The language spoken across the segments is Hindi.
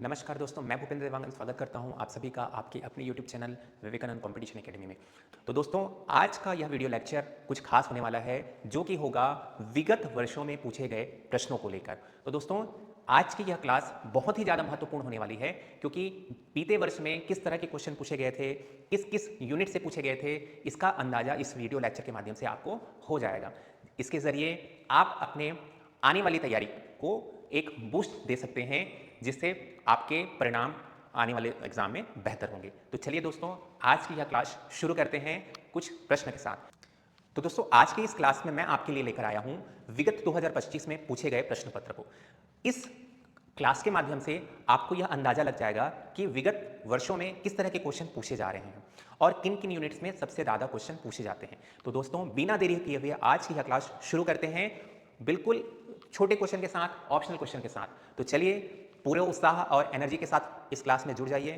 नमस्कार दोस्तों, मैं भूपेंद्र देवांगन स्वागत करता हूं आप सभी का आपके अपने YouTube channel Vivekananda competition academy में। तो दोस्तों, आज का यह वीडियो लेक्चर कुछ खास होने वाला है जो कि होगा विगत वर्षों में पूछे गए प्रश्नों को लेकर। तो दोस्तों, आज की यह क्लास बहुत ही ज़्यादा महत्वपूर्ण होने वाली है क्योंकि बीते वर्ष में किस तरह के क्वेश्चन पूछे गए थे, किस किस यूनिट से पूछे गए थे, इसका अंदाजा इस वीडियो लेक्चर के माध्यम से आपको हो जाएगा। इसके ज़रिए आप अपने आने वाली तैयारी को एक बूस्ट दे सकते हैं जिससे आपके परिणाम आने वाले एग्जाम में बेहतर होंगे। तो चलिए दोस्तों, आज की यह क्लास शुरू करते हैं कुछ प्रश्न के साथ। तो दोस्तों, आज की इस क्लास में मैं आपके लिए लेकर आया हूं विगत 2025 में पूछे गए प्रश्न पत्र को। इस क्लास के माध्यम से आपको यह अंदाजा लग जाएगा कि विगत वर्षों में किस तरह के क्वेश्चन पूछे जा रहे हैं और किन किन यूनिट्स में सबसे ज़्यादा क्वेश्चन पूछे जाते हैं। तो दोस्तों, बिना देरी किए हुए आज की यह क्लास शुरू करते हैं, बिल्कुल छोटे क्वेश्चन के साथ, ऑप्शनल क्वेश्चन के साथ। तो चलिए, पूरे उत्साह और एनर्जी के साथ इस क्लास में जुड़ जाइए।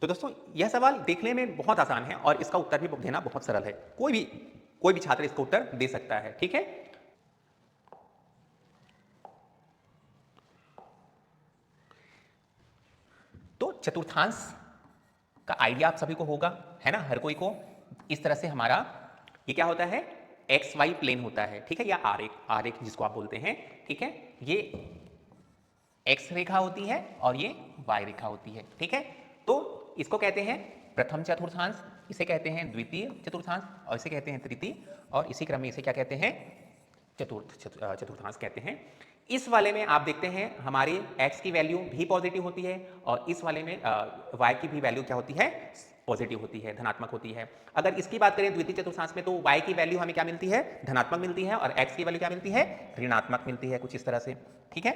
तो दोस्तों, यह सवाल देखने में बहुत आसान है और इसका उत्तर भी देना बहुत सरल है। कोई भी छात्र इसका उत्तर दे सकता है। ठीक है, तो चतुर्थांश का आइडिया आप सभी को होगा, है ना, हर कोई को। इस तरह से हमारा ये क्या होता है, एक्स वाई प्लेन होता है, ठीक है, या आरेख जिसको आप बोलते हैं। ठीक है, ये एक्स रेखा होती है और ये वाई रेखा होती है। ठीक है, तो इसको कहते हैं प्रथम चतुर्थांश, इसे कहते हैं द्वितीय चतुर्थांश और इसे कहते हैं तृतीय, और इसी क्रम में इसे क्या कहते हैं, चतुर्थांश कहते हैं। इस वाले में आप देखते हैं हमारी x की वैल्यू भी पॉजिटिव होती है और इस वाले में y की भी वैल्यू क्या होती है, पॉजिटिव होती है, धनात्मक होती है। अगर इसकी बात करें द्वितीय चतुर्थांश में, तो y की वैल्यू हमें क्या मिलती है, धनात्मक मिलती है, और x की वैल्यू क्या मिलती है, ऋणात्मक मिलती है, कुछ इस तरह से। ठीक है,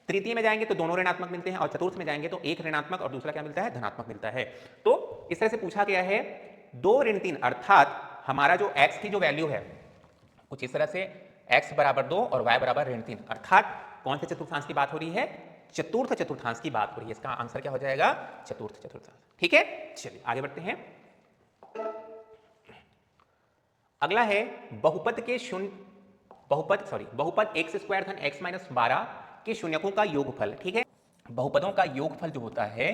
तृतीय में जाएंगे तो दोनों ऋणात्मक मिलते हैं और चतुर्थ में जाएंगे तो एक ऋणात्मक और दूसरा क्या मिलता है, धनात्मक मिलता है। तो इस तरह से पूछा गया है 2 ऋण 3, अर्थात हमारा जो x की जो वैल्यू है कुछ इस तरह से, x बराबर 2 और y बराबर ऋण 3, अर्थात कौन से चतुर्थांश की बात हो रही है, चतुर्थ चतुर्थांश की बात हो रही है। इसका आंसर क्या हो जाएगा, चतुर्थ चतुर्थांश। ठीक है, चलिए आगे बढ़ते हैं। अगला है बहुपद एक्स स्क्वायर धन एक्स माइनस 12 के शून्यकों का योगफल। ठीक है, बहुपदों का योगफल जो होता है,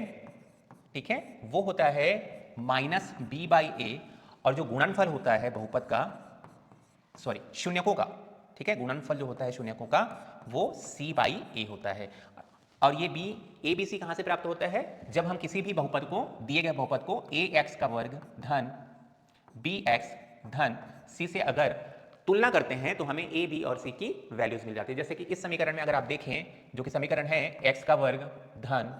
ठीक है, वो होता है माइनस बी बाई ए, और जो गुणनफल होता है बहुपद का, शून्यकों का, ठीक है, गुणनफल जो होता है शून्यकों का, वो c बाई ए होता है। और ये ए बी सी कहां से प्राप्त होता है, जब हम किसी भी बहुपद को, दिए गए बहुपद को ए एक्स का वर्ग धन बी एक्स धन सी से अगर तुलना करते हैं तो हमें ए बी और सी की वैल्यूज मिल जाती है। जैसे कि इस समीकरण में अगर आप देखें, जो कि समीकरण है एक्स का वर्ग धन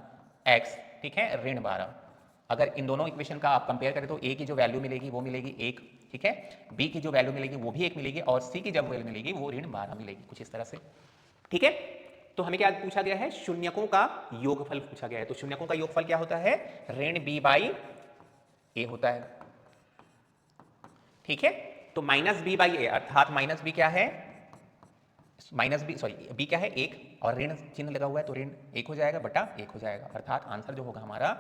एक्स, ठीक है, ऋण 12, अगर इन दोनों इक्वेशन का आप कंपेयर करें तो ए की जो वैल्यू मिलेगी वो मिलेगी 1, ठीक है, बी की जो वैल्यू मिलेगी वो भी 1 मिलेगी, और सी की जब वैल्यू मिलेगी वो ऋण 12 मिलेगी, कुछ इस तरह से। ठीक है, तो हमें क्या पूछा गया है, शून्यकों का योगफल पूछा गया है। तो शून्यकों का योगफल क्या होता है, ऋण बी बाई ए होता है। ठीक है, तो माइनस बी बाई ए, अर्थात माइनस बी क्या है, बी क्या है, 1, और ऋण चिन्ह लगा हुआ है तो ऋण 1 हो जाएगा बटा 1 हो जाएगा, अर्थात आंसर जो होगा हमारा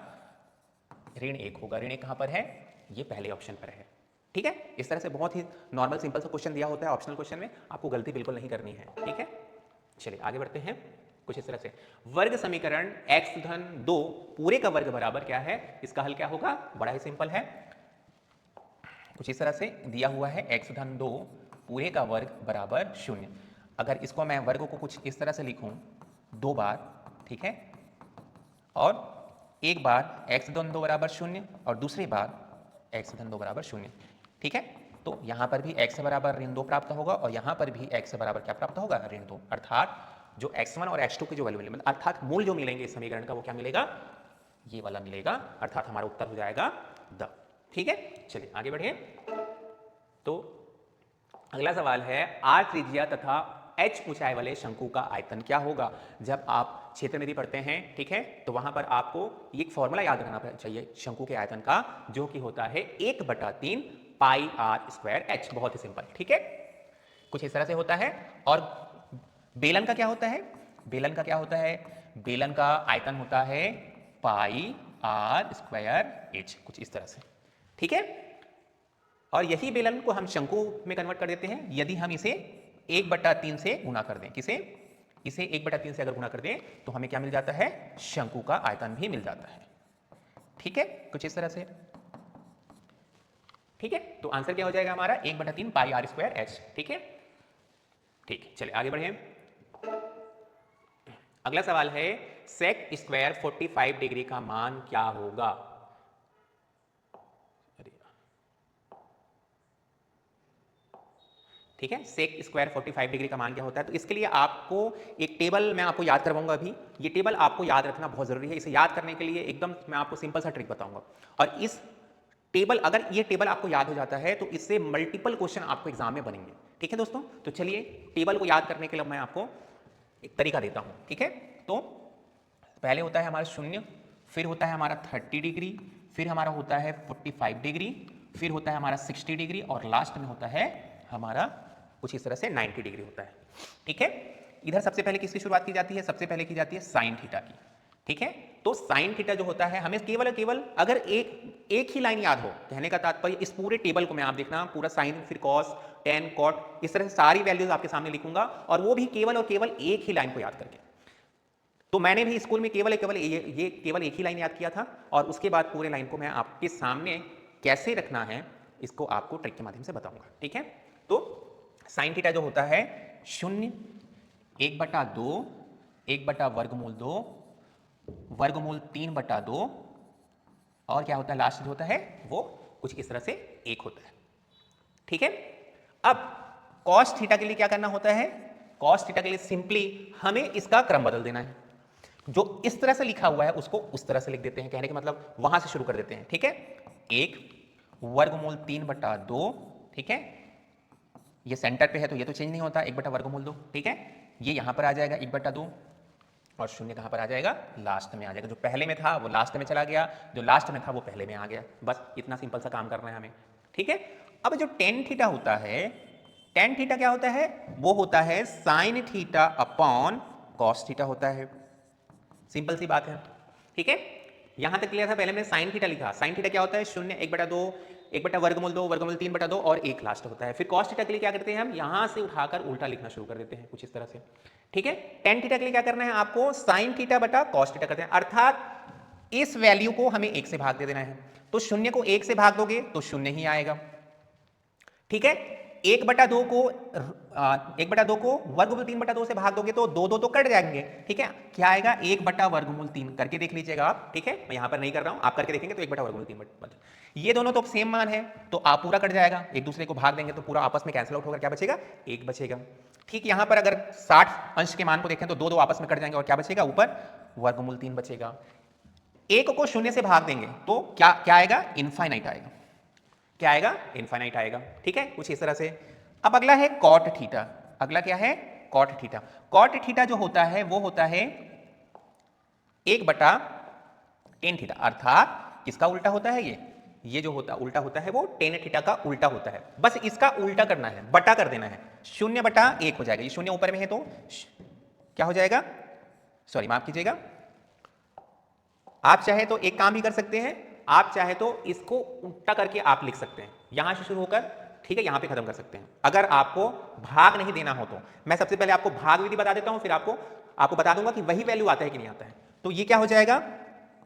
ऋण 1 होगा। ऋण 1 कहां पर है, ये पहले ऑप्शन पर है। ठीक है, इस तरह से बहुत ही नॉर्मल सिंपल सा क्वेश्चन दिया होता है ऑप्शनल क्वेश्चन में, आपको गलती बिल्कुल नहीं करनी है। ठीक है, चलिए आगे बढ़ते हैं। कुछ इस तरह से वर्ग समीकरण x धन 2 पूरे का वर्ग बराबर क्या है, इसका हल क्या होगा, बड़ा ही सिंपल है। कुछ इस तरह से दिया हुआ है x धन 2 पूरे का वर्ग बराबर 0। अगर इसको मैं वर्ग को कुछ इस तरह से लिखूं, 2 बार, ठीक है, और एक बार x धन 2 बराबर 0 और दूसरी बार x धन 2 बराबर 0। ठीक है, तो यहां पर भी x बराबर ऋण 2 प्राप्त होगा और यहां पर भी x बराबर क्या प्राप्त होगा, ऋण 2, अर्थात जो x1 और x2 की जो वैल्यू मिलेगी, अर्थात मूल जो मिलेंगे इस समीकरण का, वो क्या मिलेगा, ये वाला मिलेगा, अर्थात हमारा उत्तर हो जाएगा द। ठीक है, चलिए आगे बढ़िए। तो अगला सवाल है, r त्रिज्या तथा h ऊंचाई वाले शंकु का आयतन क्या होगा। जब आप क्षेत्र में पढ़ते हैं, ठीक है, तो वहां पर आपको एक फॉर्मूला याद रखना चाहिए शंकु के आयतन का, जो कि होता है 1/3 पाई आर स्क्वायर एच। बहुत ही सिंपल। ठीक है, कुछ इस तरह से होता है। और बेलन का क्या होता है, बेलन का क्या होता है, बेलन का आयतन होता है पाई आर स्क्वायर एच, कुछ इस तरह से। ठीक है, और यही बेलन को हम शंकु में कन्वर्ट कर देते हैं यदि हम इसे 1/3 से गुणा कर दें। किसे, इसे 1/3 से अगर गुणा कर दें तो हमें क्या मिल जाता है, शंकु का आयतन भी मिल जाता है। ठीक है, कुछ इस तरह से। ठीक है, तो आंसर क्या हो जाएगा हमारा 1/3 पाई आर स्क्वायर एच। ठीक है, ठीक, चलिए आगे बढ़े। अगला सवाल है सेक स्क्वायर 45 डिग्री का मान क्या होगा। ठीक है, सेक स्क्वायर 45 डिग्री का मान क्या होता है। तो इसके लिए आपको एक टेबल मैं आपको याद करवाऊंगा अभी। ये टेबल आपको याद रखना बहुत जरूरी है। इसे याद करने के लिए एकदम मैं आपको सिंपल सा ट्रिक बताऊंगा, और इस टेबल, अगर ये टेबल आपको याद हो जाता है तो इससे मल्टीपल क्वेश्चन आपको एग्जाम में बनेंगे। ठीक है दोस्तों, तो चलिए टेबल को याद करने के लिए मैं आपको एक तरीका देता हूं। ठीक है, तो पहले होता है हमारा 0, फिर होता है हमारा 30 डिग्री, फिर हमारा होता है 45 डिग्री, फिर होता है हमारा 60 डिग्री, और लास्ट में होता है हमारा कुछ इस तरह से 90 डिग्री होता है। ठीक है, इधर सबसे पहले किसकी शुरुआत की जाती है, सबसे पहले की जाती है साइन थीटा की। ठीक है, तो साइन थीटा जो होता है हमें केवल अगर एक ही लाइन याद हो, कहने का तात्पर्य इस पूरे टेबल को मैं आप देखना पूरा साइन फिर कॉस टेन कॉट इस तरह से सारी वैल्यूज आपके सामने लिखूंगा, और वो भी केवल और केवल एक ही लाइन को याद करके। तो मैंने भी स्कूल में केवल केवल एक ही लाइन याद किया था, और उसके बाद पूरे लाइन को मैं आपके सामने कैसे रखना है इसको आपको ट्रिक के माध्यम से बताऊंगा। ठीक है, तो साइन थीटा जो होता है 0, 1/2, 1/√2, वर्गमूल 3/2, और क्या होता है लास्ट जो होता है वो कुछ इस तरह से 1 होता है। ठीक है, अब cos थीटा के लिए क्या करना होता है, cos थीटा के लिए सिंपली हमें इसका क्रम बदल देना है। जो इस तरह से लिखा हुआ है उसको उस तरह से लिख देते हैं, कहने का मतलब वहां से शुरू कर देते हैं। ठीक है, 1 वर्गमूल 3/2। ठीक है, ये सेंटर पे है तो ये तो चेंज नहीं होता, 1/2। ठीक है, ये यहां पर आ जाएगा 1/2, और 0 कहां पर आ जाएगा, लास्ट में आ जाएगा। जो पहले में था वो लास्ट में चला गया, जो लास्ट में था वो पहले में आ गया। बस इतना सिंपल सा काम करना है हमें। ठीक है, अब जो टेन थीटा होता है, टेन थीटा क्या होता है, वो होता है sine theta upon cos theta होता है। सिंपल सी बात है। ठीक है, यहां तक क्लियर था। पहले मैंने साइन थीटा लिखा, साइन थीटा क्या होता है 0, 1/2, 1/√2, वर्गमूल 3/2 और 1 लास्ट होता है। फिर कॉस थीटा के लिए क्या करते हैं हम, यहां से उठाकर उल्टा लिखना शुरू कर देते हैं कुछ इस तरह से। ठीक है, टेन थीटा के लिए क्या करना है आपको, साइन थीटा बटा कॉस थीटा करते हैं, अर्थात इस वैल्यू को हमें 1 से भाग दे देना है। तो 0 को 1 से भाग दोगे तो 0 ही आएगा। ठीक है, 1/2 को वर्गमूल 3/2 से भाग दोगे तो 2 तो कट जाएंगे। ठीक है, क्या आएगा 1/√3 करके देख लीजिएगा आप। ठीक है, मैं यहां पर नहीं कर रहा हूं, आप करके देखेंगे तो 1/√3। ये दोनों तो सेम मान है तो आप पूरा कट जाएगा, एक दूसरे को भाग देंगे तो पूरा आपस में कैंसिल आउट होकर क्या बचेगा, 1 बचेगा। ठीक, यहां पर अगर 60 अंश के मान को देखें तो 2 आपस में कट जाएंगे और क्या बचेगा, ऊपर वर्गमूल 3 बचेगा। 1 को 0 से भाग देंगे तो क्या आएगा, इनफाइनाइट आएगा। क्या आएगा, इनफाइनाइट आएगा। ठीक है, कुछ इस तरह से। अब अगला है कॉट थीटा। अगला क्या है, कॉट थीटा। कॉट थीटा जो होता है वो होता है 1/tan थीटा, अर्थात किसका उल्टा होता है, ये जो होता उल्टा होता है वो टेन थीटा का उल्टा होता है। बस इसका उल्टा करना है, बटा कर देना है, 0/1 हो जाएगा। ये 0 ऊपर में है तो क्या हो जाएगा, सॉरी माफ कीजिएगा, आप चाहे तो एक काम भी कर सकते हैं, आप चाहे तो इसको उल्टा करके आप लिख सकते हैं, यहां से शुरू होकर ठीक है यहां पे खत्म कर सकते हैं। अगर आपको भाग नहीं देना हो तो मैं सबसे पहले आपको भाग विधि बता देता हूं, फिर आपको बता दूंगा कि वही वैल्यू आता है कि नहीं आता है। तो ये क्या हो जाएगा,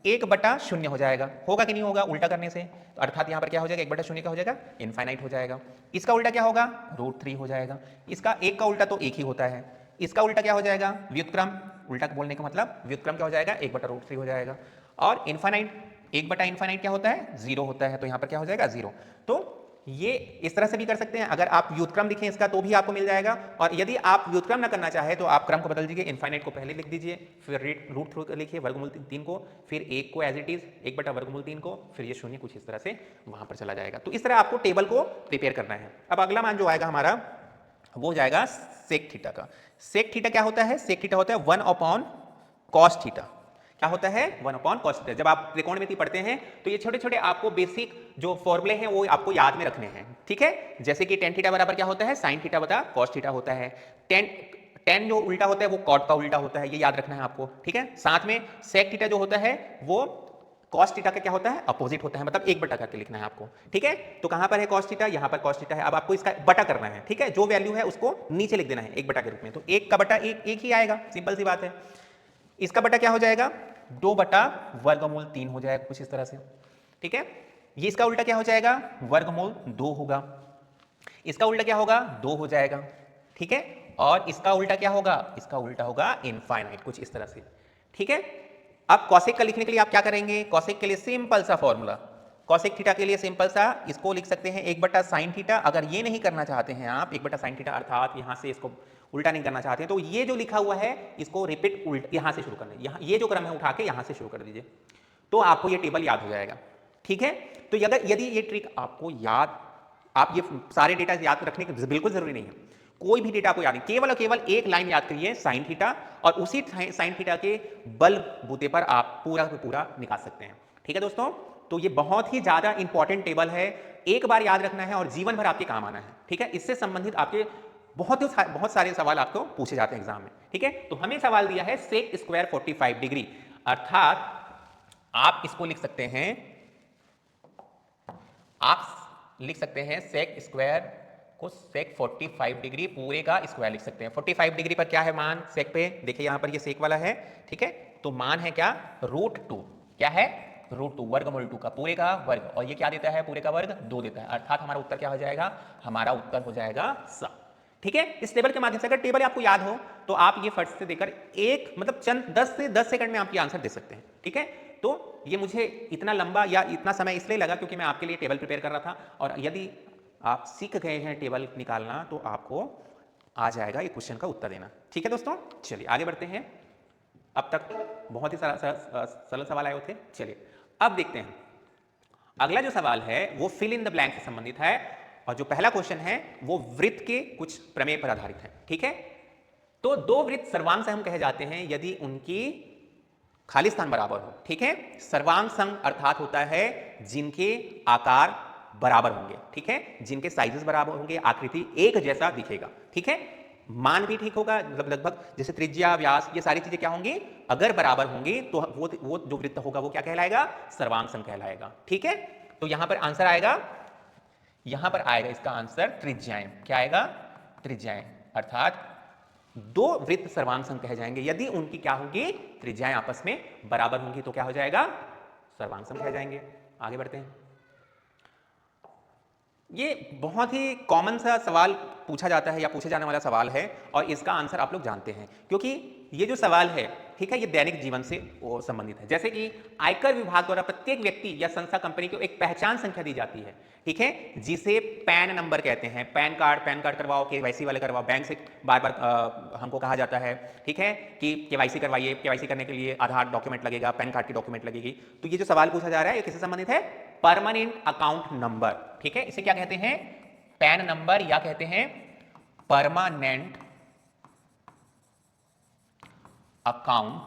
1/0 हो जाएगा, होगा कि नहीं होगा उल्टा करने से, तो अर्थात यहां पर क्या हो जाएगा, 1/0 क्या हो जाएगा, इनफाइनाइट हो जाएगा। इसका उल्टा क्या होगा, √3 हो जाएगा। इसका एक का उल्टा तो एक ही होता है, इसका उल्टा क्या हो जाएगा, व्युत्क्रम। उल्टा बोलने का मतलब व्युत्क्रम क्या हो जाएगा, 1/√3 हो जाएगा। और इनफाइनाइट 1/इनफाइनाइट क्या होता है, 0 होता है, तो यहां पर क्या हो जाएगा, 0। तो ये इस तरह से भी कर सकते हैं, अगर आप व्युत्क्रम लिखें इसका तो भी आपको मिल जाएगा, और यदि आप व्युत्क्रम ना करना चाहे तो आप क्रम को बदल दीजिए, इनफाइनाइट को पहले लिख दीजिए, फिर √3 लिखिए, वर्गमूल 3 को, फिर 1 को एज इट इज 1/√3 को, फिर ये 0 कुछ इस तरह से वहां पर चला जाएगा। तो इस तरह आपको टेबल को प्रिपेयर करना है। अब अगला मान जो आएगा हमारा वो जाएगा सेक थीटा का। सेक थीटा क्या होता है, सेक थीटा होता है 1/cos थीटा। क्या होता है, 1/cos थीटा। जब आप त्रिकोणमिति पढ़ते हैं तो ये छोटे छोटे आपको बेसिक जो फॉर्मूले हैं वो आपको याद में रखने हैं। ठीक है, जैसे कि tan थीटा बराबर क्या होता है, sin थीटा बटा cos थीटा होता है। tan जो उल्टा होता है वो cot का उल्टा होता है, ये याद रखना है आपको। ठीक है, साथ में sec थीटा जो होता है वो cos थीटा का क्या होता है, अपोजिट होता है, मतलब एक बटा करके लिखना है आपको, ठीक है। तो कहां पर है cos थीटा, यहां पर cos थीटा है। अब आपको इसका बटा करना है, ठीक है, जो वैल्यू है उसको नीचे लिख देना है एक बटा के रूप में। तो एक का बटा एक ही आएगा, सिंपल सी बात है। इसका बटा क्या हो जाएगा, 2 बटा वर्गमूल 3 हो जाएगा कुछ इस तरह से, ठीक है। ये इसका उल्टा क्या हो जाएगा, वर्गमूल 2 होगा। इसका उल्टा क्या होगा, 2 हो जाएगा, ठीक है। और इसका उल्टा क्या होगा, इसका उल्टा होगा इनफाइनाइट, कुछ इस तरह से, ठीक है। अब कॉसेक का लिखने के लिए आप क्या करेंगे, कॉसेक के लिए सिंपल सा फॉर्मूला, कॉसेक थीटा के लिए सिंपल सा, इसको लिख सकते हैं 1 बटा साइन थीटा। अगर ये नहीं करना चाहते हैं आप 1 बटा साइन थीटा, अर्थात यहां से इसको उल्टा नहीं करना चाहते, तो ये जो लिखा हुआ है इसको रिपीट उल्टा यहां से शुरू करना है, यहां ये जो क्रम है उठा के यहां से शुरू कर दीजिए, तो आपको ये टेबल याद हो जाएगा, ठीक है। तो यदि ये ट्रिक आपको याद, आप ये सारे डेटा याद रखने की बिल्कुल जरूरी नहीं है, कोई भी डेटा आपको याद नहीं, केवल और केवल एक लाइन याद करिए साइन थीटा, और उसी साइन थीटा के बल बूते पर आप पूरा का पूरा निकाल सकते हैं, ठीक है दोस्तों। तो ये बहुत ही ज्यादा इंपॉर्टेंट टेबल है, एक बार याद रखना है और जीवन भर आपके काम आना है, ठीक है। इससे संबंधित आपके बहुत सारे सवाल आपको पूछे जाते हैं एग्जाम में, ठीक है। तो हमें सवाल दिया है सेक स्क्वायर 45 डिग्री, अर्थात आप इसको लिख सकते हैं, आप लिख सकते हैं सेक स्क्वायर को सेक 45 डिग्री पूरे का स्क्वायर लिख सकते हैं। 45 डिग्री पर क्या है मान, सेक पे देखिए यहां पर ये सेक वाला है, ठीक है। तो मान है क्या, √2, क्या है, √2, वर्गमूल 2 का पूरे का वर्ग, और ये क्या देता है, पूरे का वर्ग 2 देता है, अर्थात हमारा उत्तर क्या हो जाएगा, हमारा उत्तर हो जाएगा सा, ठीक है। इस टेबल के माध्यम से, अगर टेबल आपको याद हो तो आप ये फट से देकर एक मतलब चंद 10 से 10 सेकंड में आपकी आंसर दे सकते हैं, ठीक है। तो ये मुझे इतना लंबा या इतना समय इसलिए लगा क्योंकि मैं आपके लिए टेबल प्रिपेयर कर रहा था, और यदि आप सीख गए हैं टेबल निकालना तो आपको आ जाएगा ये क्वेश्चन का उत्तर देना, ठीक है दोस्तों। चलिए आगे बढ़ते हैं, अब तक बहुत ही सरल सवाल आए होते, चलिए अब देखते हैं अगला जो सवाल है वो फिल इन द ब्लैंक से संबंधित है, और जो पहला क्वेश्चन है वो वृत्त के कुछ प्रमेय पर आधारित है, ठीक है। तो दो वृत्त सर्वांग हम कहे जाते हैं यदि उनकी खाली स्थान बराबर हो, ठीक है। सर्वांग संघ अर्थात होता है जिनके आकार बराबर होंगे, ठीक है, जिनके साइजेस बराबर होंगे, आकृति एक जैसा दिखेगा, ठीक है, मान भी ठीक होगा, मतलब लगभग जैसे त्रिज्या व्यास ये सारी चीजें क्या होंगी, अगर बराबर होंगी तो वो जो वृत्त होगा वो क्या कहलाएगा, सर्वांग संघ कहलाएगा, ठीक है। तो यहां पर आंसर आएगा, यहां पर आएगा इसका आंसर त्रिज्याएं, क्या आएगा, त्रिज्याएं, अर्थात दो वृत्त सर्वांग संघ कहे जाएंगे यदि उनकी क्या होगी, त्रिज्याएं आपस में बराबर होंगी, तो क्या हो जाएगा, सर्वांग संघ कहे जाएंगे। आगे बढ़ते हैं, ये बहुत ही कॉमन सा सवाल पूछा जाता है या पूछे जाने वाला सवाल है, और इसका आंसर आप लोग जानते हैं क्योंकि ये जो सवाल है, ठीक है, ये दैनिक जीवन से संबंधित है। जैसे कि आयकर विभाग द्वारा प्रत्येक व्यक्ति या संस्था कंपनी को एक पहचान संख्या दी जाती है, ठीक है, जिसे पैन नंबर कहते हैं। पैन कार्ड करवाओ, केवाईसी वाले करवाओ, बैंक से बार बार हमको कहा जाता है, ठीक है, कि केवाईसी करवाइए, केवाईसी करने के लिए आधार डॉक्यूमेंट लगेगा, पैन कार्ड की डॉक्यूमेंट लगेगी। तो ये जो सवाल पूछा जा रहा है ये किससे संबंधित है, परमानेंट अकाउंट नंबर, ठीक है, इसे क्या कहते हैं, पैन नंबर, या कहते हैं परमानेंट अकाउंट,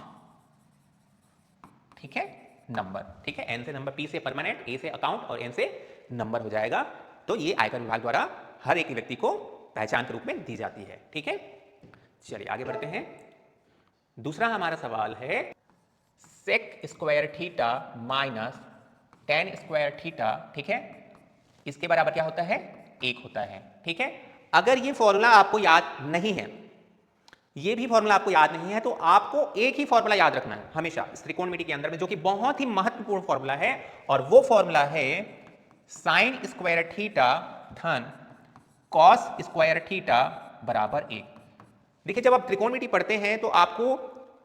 ठीक है, नंबर, ठीक है, एन से नंबर, पी से परमानेंट, ए से अकाउंट और एन से नंबर हो जाएगा। तो ये आयकर विभाग द्वारा हर एक व्यक्ति को पहचान के रूप में दी जाती है, ठीक है। चलिए आगे बढ़ते हैं, दूसरा हमारा सवाल है sec square theta minus tan square theta, ठीक है, इसके बराबर क्या होता है, 1 होता है, ठीक है। अगर ये फॉर्मूला आपको याद नहीं है, ये भी फॉर्मूला आपको याद नहीं है, तो आपको एक ही फॉर्मूला याद रखना है हमेशा इस त्रिकोणमिति के अंदर में, जो कि बहुत ही महत्वपूर्ण फॉर्मूला है, और वो फॉर्मूला है साइन स्क्वायर थीटा धन कॉस स्क्वायर थीटा बराबर 1। देखिए जब आप त्रिकोणमिति पढ़ते हैं तो आपको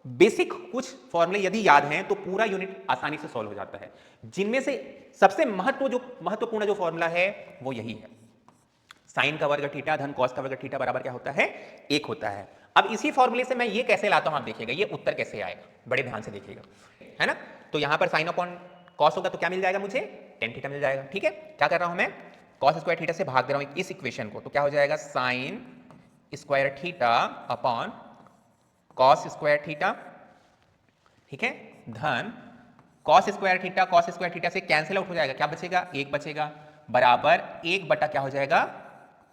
बेसिक कुछ फॉर्मूले यदि याद हैं तो पूरा यूनिट आसानी से सॉल्व हो जाता है, जिनमें से सबसे महत्वपूर्ण जो फॉर्मूला है वो यही है, साइन का वर्ग थीटा धन कॉस का वर्ग थीटा बराबर क्या होता है, 1 होता है। अब इसी फॉर्मूले से मैं ये कैसे लाता हूं, आप देखिएगा ये उत्तर कैसे आएगा, बड़े ध्यान से देखिएगा, है ना। तो यहां पर साइन अपॉन कॉस होगा तो क्या मिल जाएगा मुझे, टेन थीटा मिल जाएगा, ठीक है। क्या कर रहा हूं मैं, कॉस स्क्वायर थीटा से भाग दे रहा हूं इस इक्वेशन को, तो क्या हो जाएगा, sine square theta upon cos square theta, ठीक है, धन कॉस स्क्वायर थीटा से कैंसिल आउट हो जाएगा, क्या बचेगा, 1 बचेगा, बराबर 1 बटा क्या हो जाएगा,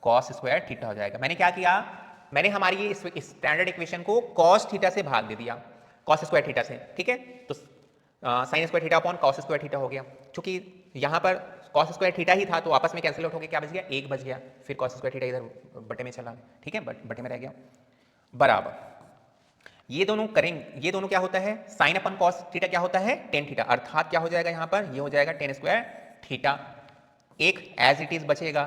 कॉस स्क्वायर थीटा हो जाएगा। मैंने क्या किया, मैंने हमारी ये स्टैंडर्ड इक्वेशन को कॉस थीटा से भाग दे दिया, कॉस स्क्वायर थीटा से, ठीक है। तो sine square theta upon cos square theta हो गया। चूंकि यहाँ पर कॉस स्क्वायर थीटा ही था तो आपस में कैंसिल आउट हो गया, क्या बच गया, एक बच गया, फिर कॉस स्क्वायर थीटा इधर बटे में चला, ठीक है, बटे में रह गया, बराबर ये दोनों करेंगे, ये दोनों क्या होता है, साइन अपन कॉस थीटा क्या होता है, टेन थीटा, अर्थात क्या हो जाएगा यहाँ पर, ये हो जाएगा टेन स्क्वायर थीटा, एक एज इट इज बचेगा।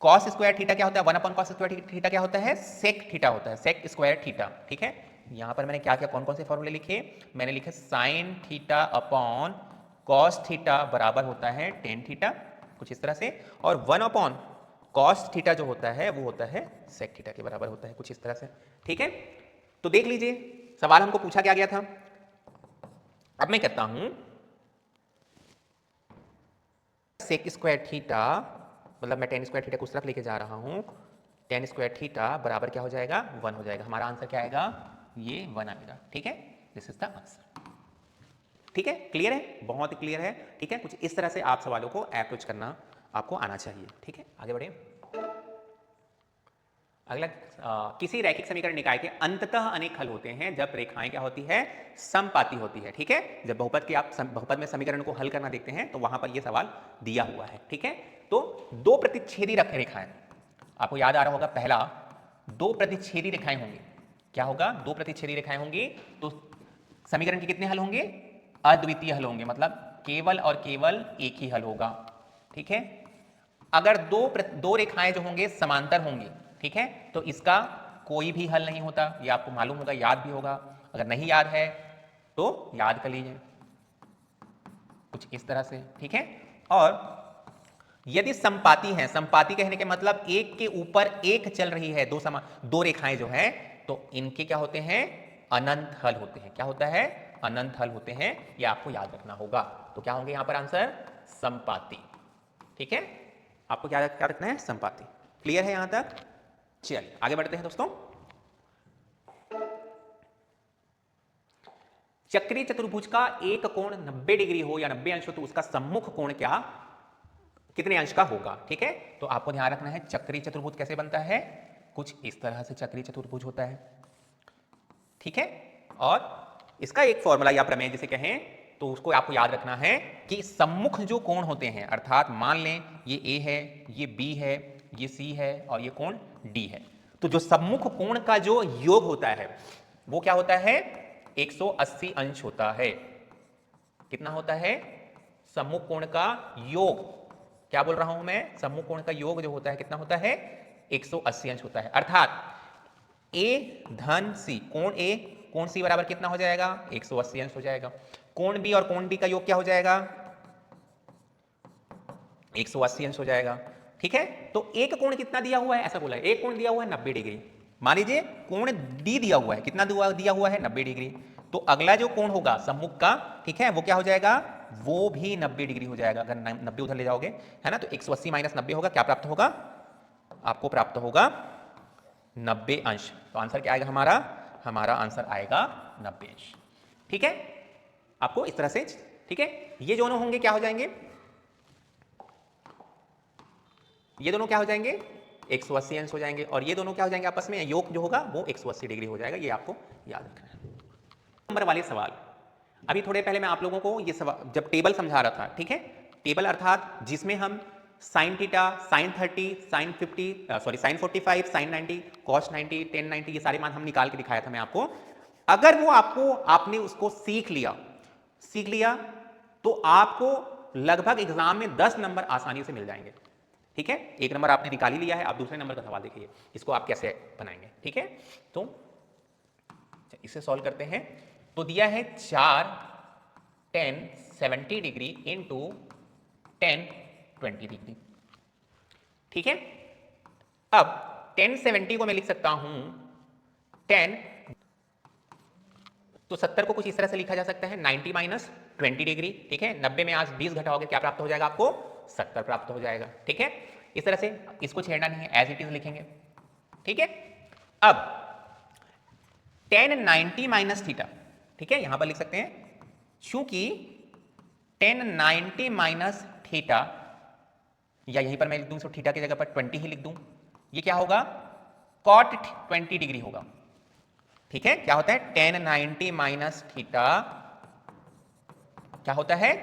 कॉस स्क्वायर थीटा क्या होता है, वन अपन कॉस स्क्वायर थीटा क्या होता है, सेक थीटा होता है, सेक स्क्वायर थीटा, ठीक है। यहाँ पर मैंने क्या क्या कौन कौन से फॉर्मूले लिखे, मैंने लिखे sine theta upon cos theta बराबर होता है टेन थीटा, कुछ इस तरह से, और वन अपॉन कॉस थीटा जो होता है वो होता है सेक थीटा के बराबर होता है, कुछ इस तरह से, ठीक है। तो देख लीजिए सवाल हमको पूछा क्या गया था। अब मैं कहता हूं सेक स्क्वायर थीटा, मतलब मैं टेन स्क्वायर थीटा को उस तरफ लेके जा रहा हूं, टेन स्क्वायर थीटा बराबर क्या हो जाएगा, वन हो जाएगा, हमारा आंसर क्या आएगा, ये वन आएगा, ठीक है, दिस इज द आंसर, ठीक है, क्लियर है, बहुत ही क्लियर है, ठीक है। कुछ इस तरह से आप सवालों को अप्रोच करना आपको आना चाहिए, ठीक है। आगे बढ़े, अगला किसी रैखिक समीकरण निकाय के अंततः अनेक हल होते हैं जब रेखाएं क्या होती है, समपाती होती है, ठीक है। जब बहुपद के आप बहुपद में समीकरण को हल करना देखते हैं तो वहां पर यह सवाल दिया हुआ है, ठीक है। तो दो प्रतिच्छेदी रेखाएं, आपको याद आ रहा होगा, पहला दो प्रतिच्छेदी रेखाएं होंगी, क्या होगा, दो प्रतिच्छेदी रेखाएं होंगी, तो समीकरण के कितने हल होंगे, अद्वितीय हल होंगे, मतलब केवल और केवल एक ही हल होगा, ठीक है। अगर दो रेखाएं जो होंगे समांतर होंगी, ठीक है, तो इसका कोई भी हल नहीं होता, ये आपको मालूम होगा, याद भी होगा, अगर नहीं याद है तो याद कर लीजिए, कुछ इस तरह से, ठीक है। और यदि समपाती हैं, समपाती कहने के मतलब एक के ऊपर एक चल रही है, दो रेखाएं जो हैं, तो इनके क्या होते हैं, अनंत हल होते हैं, क्या होता है, अनंत हल होते हैं, ये आपको याद रखना होगा। तो क्या होंगे यहां पर आंसर, समपाती, ठीक है, आपको क्या रखना है, समपाती, क्लियर है यहां तक। चलिए आगे बढ़ते हैं दोस्तों। चक्रीय चतुर्भुज का एक कोण 90 डिग्री हो या 90 अंश हो तो उसका सम्मुख कोण क्या, कितने अंश का होगा, ठीक है। तो आपको ध्यान रखना है चक्रीय चतुर्भुज कैसे बनता है, कुछ इस तरह से चक्रीय चतुर्भुज होता है, ठीक है। और इसका एक फॉर्मूला या प्रमेय जिसे कहें तो उसको आपको याद रखना है कि सम्मुख जो कोण होते हैं, अर्थात मान लें ये ए है, ये बी है, ये सी है और ये कोण डी है, तो जो सम्मुख कोण का जो योग होता है वो क्या होता है, 180 अंश होता है। कितना होता है, सम्मुख कोण का योग, क्या बोल रहा हूं मैं, सम्मुख कोण का योग जो होता है कितना होता है, 180 अंश होता है, अर्थात ए धन सी, कोण ए कोण सी बराबर कितना हो जाएगा, 180 अंश हो जाएगा। कोण बी और कोण डी का योग क्या हो जाएगा, 180 अंश हो जाएगा, ठीक है। तो एक कोण कितना दिया हुआ है, ऐसा बोला है, एक कोण दिया हुआ है 90 डिग्री, मान लीजिए कोण डी दिया हुआ है, कितना दिया हुआ है, 90 डिग्री, तो अगला जो कोण होगा सम्मुख का, ठीक है, वो क्या हो जाएगा, वो भी 90 डिग्री हो जाएगा, अगर 90 उधर ले जाओगे, है ना, तो 180 माइनस 90 होगा, क्या प्राप्त होगा, आपको प्राप्त होगा 90 अंश। तो आंसर क्या आएगा हमारा, हमारा आंसर आएगा 90 अंश, ठीक है, आपको इस तरह से, ठीक है। ये दोनों होंगे क्या हो जाएंगे, ये दोनों क्या हो जाएंगे, 180 अंश हो जाएंगे, और ये दोनों क्या हो जाएंगे आपस में, योग जो होगा वो 180 डिग्री हो जाएगा, ये आपको याद रखना है। नंबर वाले सवाल, अभी थोड़े पहले मैं आप लोगों को ये सवाल जब टेबल समझा रहा था, ठीक है, टेबल अर्थात जिसमें हम sine theta, sine 30, sine 50, sorry sine 45, sine 90, cos 90, tan 90, ये सारे मान हम निकाल के दिखाया था मैं आपको। अगर वो आपने उसको सीख लिया तो आपको लगभग एग्जाम में 10 नंबर आसानी से मिल जाएंगे, ठीक है। एक नंबर आपने निकाल ही लिया है, आप दूसरे नंबर का सवाल देखिए, इसको आप कैसे बनाएंगे, ठीक है। तो इसे सॉल्व करते हैं, तो दिया है 4 10 70 डिग्री इंटू 10 20 डिग्री, ठीक है। अब 10 70 को मैं लिख सकता हूं 10, तो 70 को कुछ इस तरह से लिखा जा सकता है 90 माइनस 20 डिग्री, ठीक है। 90 में आज 20 घटाओगे क्या प्राप्त हो जाएगा आपको, 70 प्राप्त हो जाएगा, ठीक है। इस तरह से इसको छेड़ना नहीं है, एज इट इज लिखेंगे, ठीक है। अब 10 90 माइनस थीटा, ठीक है, यहां पर लिख सकते हैं, चूंकि 10 90 माइनस थीटा, या यहीं पर मैं लिख दूं, थीटा की जगह पर 20 ही लिख दूं, ये क्या होगा, कॉट 20 डिग्री होगा, ठीक है। क्या होता है 10 90 माइनस थीटा क्या होता है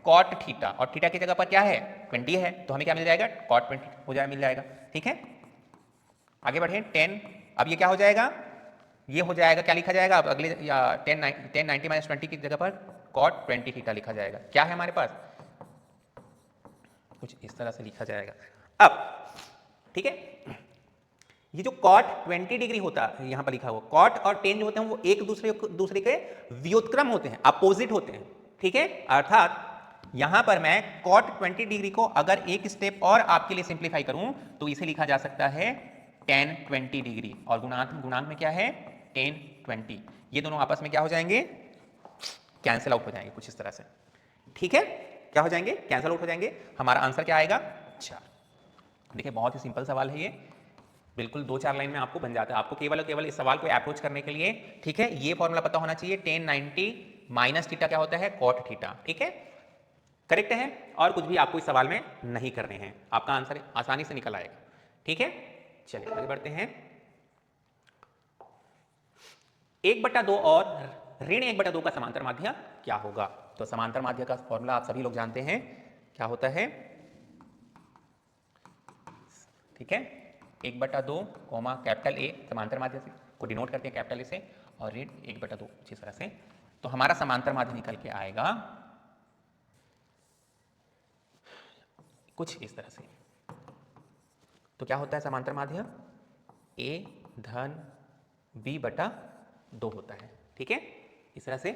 कॉट थीटा, और थीटा की जगह पर क्या है 20 है, तो हमें क्या मिल जाएगा कॉट 20 हो जाए मिल जाएगा। ठीक है, आगे बढ़े 10, अब ये क्या हो जाएगा, ये हो जाएगा क्या लिखा जाएगा अब अगले 1090 माइनस 20 की जगह पर कॉट 20 थीटा लिखा जाएगा। क्या है हमारे पास, कुछ इस तरह से लिखा जाएगा। अब ठीक है, ये जो कॉट 20 डिग्री होता है यहां पर लिखा हुआ, कॉट और टेन जो होते हैं वो एक दूसरे के व्युत्क्रम होते हैं, अपोजिट होते हैं। ठीक है, अर्थात यहां पर मैं कॉट 20 डिग्री को अगर एक स्टेप और आपके लिए सिंप्लीफाई करूं तो इसे लिखा जा सकता है tan 20 डिग्री, और गुणांक में क्या है tan 20, ये दोनों आपस में क्या हो जाएंगे कैंसिल आउट हो जाएंगे कुछ इस तरह से। ठीक है, क्या हो जाएंगे कैंसिल आउट हो जाएंगे, हमारा आंसर क्या आएगा 4। देखिए बहुत ही सिंपल सवाल है ये, बिल्कुल 2-4 लाइन में आपको बन जाता है। आपको केवल इस सवाल को अप्रोच करने के लिए ठीक है ये फॉर्मूला पता होना चाहिए, tan 90 माइनस थीटा क्या होता है कॉट थीटा। ठीक है, करेक्ट है, और कुछ भी आपको इस सवाल में नहीं करने हैं, आपका आंसर आसानी से निकल आएगा। ठीक है, चलिए आगे बढ़ते हैं। 1/2 और ऋण 1/2 का समांतर माध्य क्या होगा। तो समांतर माध्य का फॉर्मूला आप सभी लोग जानते हैं, क्या होता है, ठीक है 1/2 कोमा कैपिटल ए, समांतर माध्य से को डिनोट करते हैं कैपिटल ए से, और ऋण 1/2 इस तरह से। तो हमारा समांतर माध्य निकल के आएगा कुछ इस तरह से। तो क्या होता है समांतर माध्य, a धन b/2 होता है। ठीक है, इस तरह से।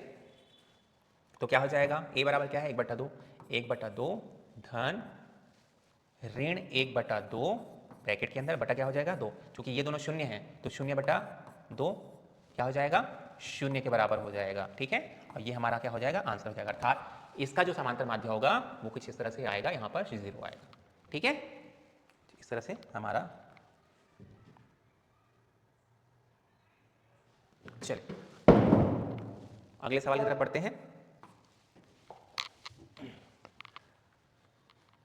तो क्या हो जाएगा a बराबर क्या है 1/2, 1/2 धन ऋण 1/2 ब्रैकेट के अंदर बटा क्या हो जाएगा 2, क्योंकि ये दोनों शून्य हैं तो 0/2 क्या हो जाएगा 0 के बराबर हो जाएगा। ठीक है, और ये हमारा क्या हो जाएगा आंसर हो जाएगा, अर्थात इसका जो समांतर माध्य होगा वो कुछ इस तरह से आएगा, यहाँ पर 0 आएगा। ठीक है, इस तरह से हमारा, चलिए अगले सवाल की तरफ बढ़ते हैं।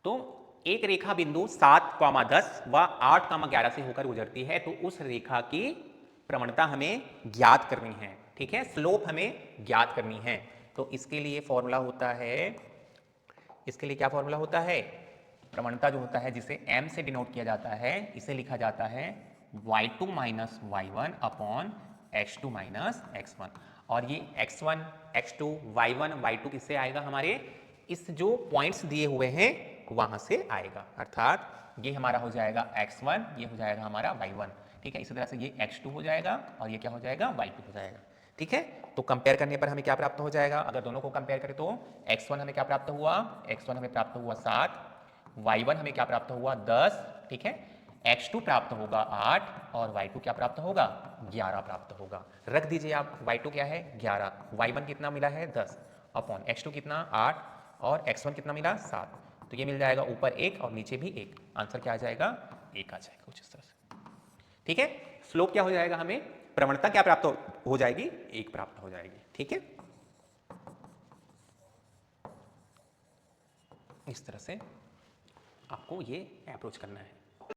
तो एक रेखा बिंदु 7,10 व 8,11 से होकर गुजरती है, तो उस रेखा की प्रवणता हमें ज्ञात करनी है। ठीक है, स्लोप हमें ज्ञात करनी है। तो इसके लिए फॉर्मूला होता है, इसके लिए क्या फॉर्मूला होता है, प्रवणता जो होता है जिसे m से डिनोट किया जाता है, इसे लिखा जाता है y2 minus y1 upon x2 minus x1। और ये x1 x2 y1 y2 किससे आएगा, हमारे इस जो पॉइंट्स दिए हुए हैं वहां से आएगा, अर्थात ये हमारा हो जाएगा x1, ये हो जाएगा हमारा y1। ठीक है, इसी तरह से ये x2 हो जाएगा और ये क्या हो जाएगा y2 हो जाएगा। ठीक है, तो कंपेयर करने पर हमें क्या प्राप्त हो जाएगा, अगर दोनों को कंपेयर करें तो x1 हमें क्या प्राप्त हुआ, x1 हमें प्राप्त हुआ 7, y1 हमें क्या प्राप्त हुआ 10। ठीक है, x2 प्राप्त होगा 8 और y2 क्या प्राप्त होगा 11 प्राप्त होगा। रख दीजिए आप, y2 क्या है 11, y1 कितना मिला है 10 अपॉन x2 कितना 8 और x1 कितना मिला 7, तो ये मिल जाएगा ऊपर 1 और नीचे भी 1, आंसर क्या आ जाएगा 1 आ जाएगा कुछ इस तरह से। ठीक है, स्लोप क्या हो जाएगा, हमें प्रवणता क्या प्राप्त हो जाएगी 1 प्राप्त हो जाएगी। ठीक है, इस तरह से आपको ये अप्रोच करना है।